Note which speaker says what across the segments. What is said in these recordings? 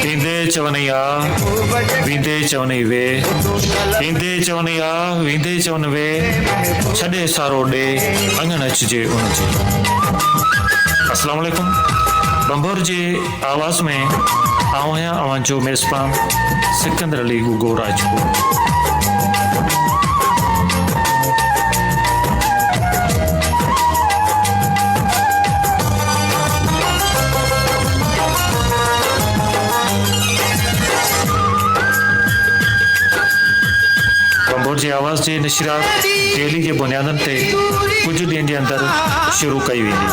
Speaker 1: इंदे चवनैया वींदे चवनी वे, इंदे चवनैया वींदे चवन वे, छॾे सारो ॾे अङण अचिजे उनजे। अस्सलाम वालेकुम। बंभोर जी आवाज़ में आऊं आहियां अवां जो मेज़बान सिकंदर अली गुगो राजपूत। बंभोर जी आवाज़ जी नशरियात डेली के बुनियादनि ते कुछ ॾींहनि जे अंदर शुरू कई वेंदी।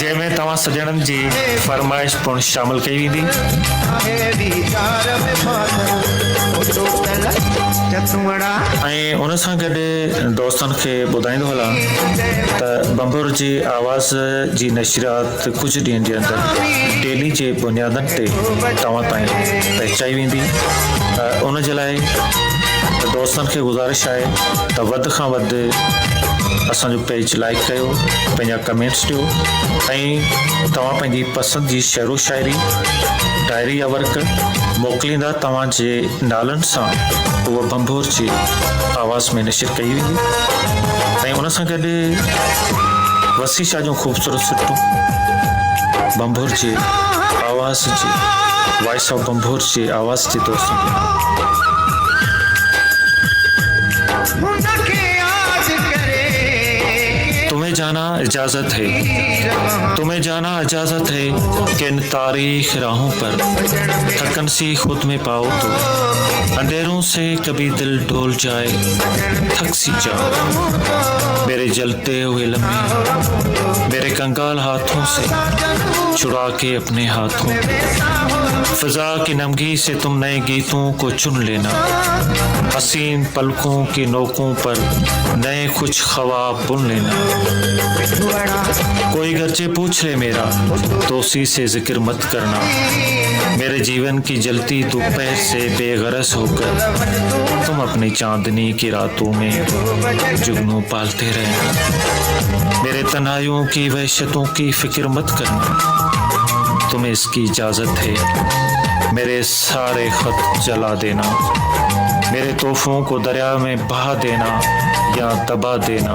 Speaker 1: जंहिंमें तव्हां सॼणनि जी फरमाइश पिणु शामिल कई वेंदी ऐं उन सां गॾु दोस्तनि खे ॿुधाईंदो हलां त बंभोर जी आवाज़ जी नशरियात कुझु ॾींहंनि जे अंदरि डेली जे बुनियादनि ते तव्हां ताईं पहुचाई वेंदी। उन जे लाइ दोस्तनि खे गुज़ारिश आहे त वधि खां वधि असांजो पेज लाइक कयो, पंहिंजा कमेंट्स ॾियो ऐं तव्हां पंहिंजी पसंदि जी शेरो शाइरी डायरी या वर्क मोकिलींदा तव्हांजे नालनि सां उहा बंभोर जी आवाज़ में नशिर कई वेंदी। ऐं उन सां गॾु वसी शाह जूं ख़ूबसूरत सिटूं बंभोर जी आवाज़ जी वॉइस ऑफ बंभोर जी आवाज़ जे दोस्तनि तुम्हें जाना इजाजत है, तुम्हें जाना इजाजत है कि इन तारीख राहों पर थकन सी खुद में पाओ तो अंधेरों से कभी दिल डोल जाए थक सी जाओ। मेरे जलते हुए लम्हे मेरे कंगाल हाथों से छुड़ा के अपने हाथों फिजा की नमगी से तुम नए गीतों को चुन लेना। हसीन पलकों की नोकों पर नए कुछ ख्वाब बुन लेना। कोई गर्चे पूछ ले मेरा तो उसी से जिक्र मत करना। मेरे जीवन की जलती दोपहर से बेगरज होकर तुम अपनी चांदनी की रातों में जुगनू पालते रहना। मेरे तन्हाइयों की वहशतों की फिक्र मत करना। तुम्हें इसकी इजाजत है मेरे सारे खत जला देना। मेरे तोहफों को दरिया में बहा देना या दबा देना।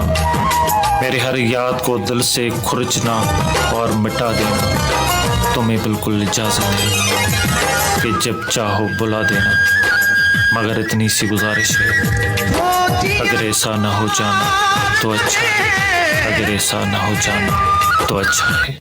Speaker 1: मेरी हर याद को दिल से खुरचना और मिटा देना। तुम्हें बिल्कुल इजाजत है कि जब चाहो बुला देना। मगर इतनी सी गुजारिश है अगर ऐसा ना हो जाना तो अच्छा है। अगर ऐसा ना हो जाना तो अच्छा है।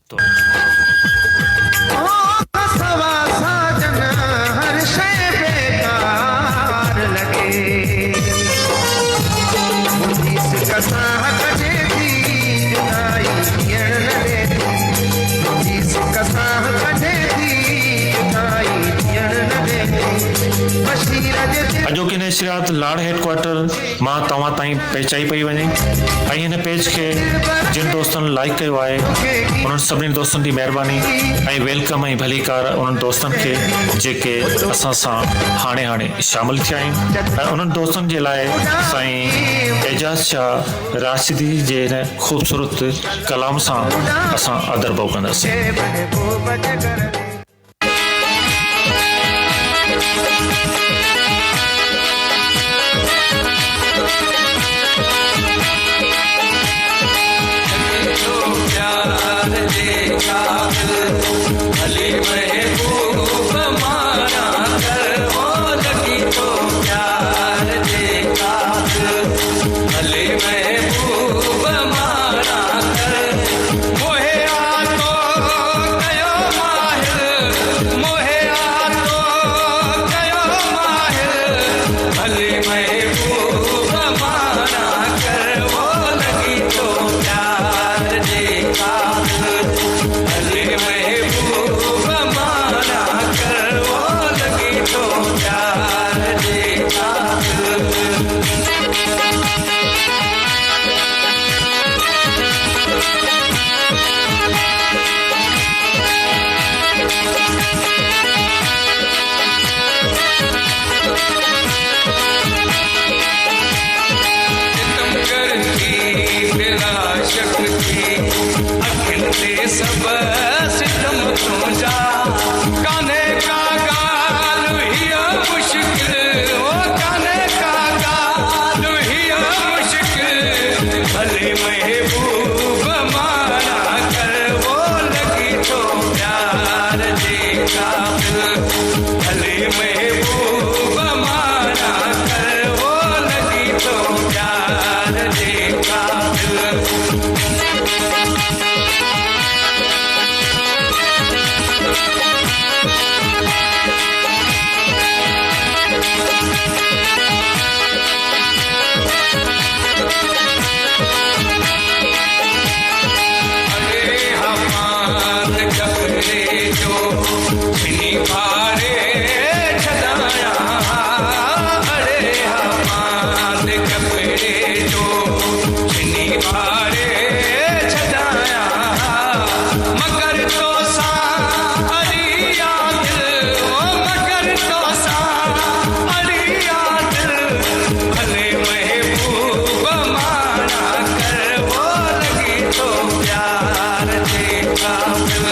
Speaker 1: अॼोकी नशरियात लाड़ हेडक्वार्टर मां तव्हां ताईं पहुचाई पई वञे ऐं हिन पेज खे जिन दोस्तनि लाइक कयो आहे उन्हनि सभिनी दोस्तनि जी महिरबानी ऐं वेलकम ऐं भलीकार उन्हनि दोस्तनि खे जेके असां सां हाणे शामिल थिया आहिनि। ऐं उन्हनि दोस्तनि जे लाइ साईं एजाज़ शाह राशिदी जे हिन ख़ूबसूरत कलाम सां असां अदरबो कंदासीं।
Speaker 2: जो छिनी वारे छॾाया मगर तो सा अड़िया दिल ओ मगर तो सा अड़िया दिल भले महबूब माना कर वो लगी तो प्यार दे काबिल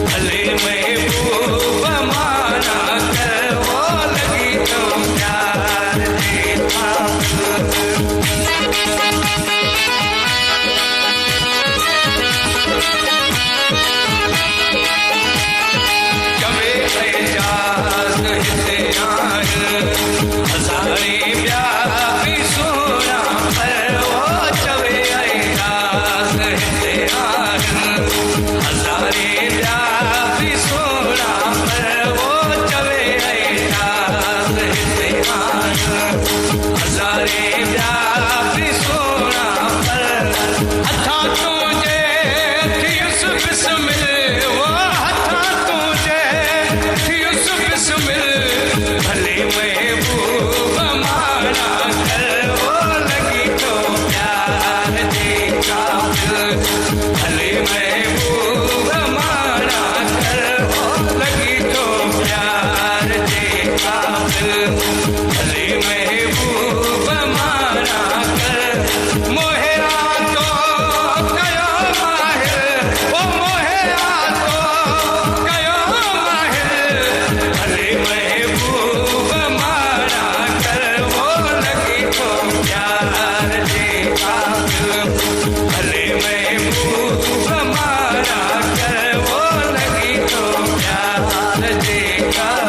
Speaker 2: भले महबूब माना कर वो लगी तो प्यार दे काबिल हजारे प्यारी सोना पर वो चवे आयास हिते आन हजारे प्यारी सोना पर वो चवे आयास हिते आन हजारे प्यारी सोना पर हथा तुझे थियुस बिस्मिल वो हथा तुझे थियुस बिस्मिल भले महबूब माना कर वो लगी तो प्यार दे काबिल भले महबूब माना कर वो लगी तो प्यार दे काबिल भले महबूब माना कर मोहरा तो कयो माहिर ओ मोहरा तो कयो माहिर भले महबूब माना कर वो लगी तो प्यार दे काबिल भले महबूब माना कर वो लगी तो प्यार दे काबिल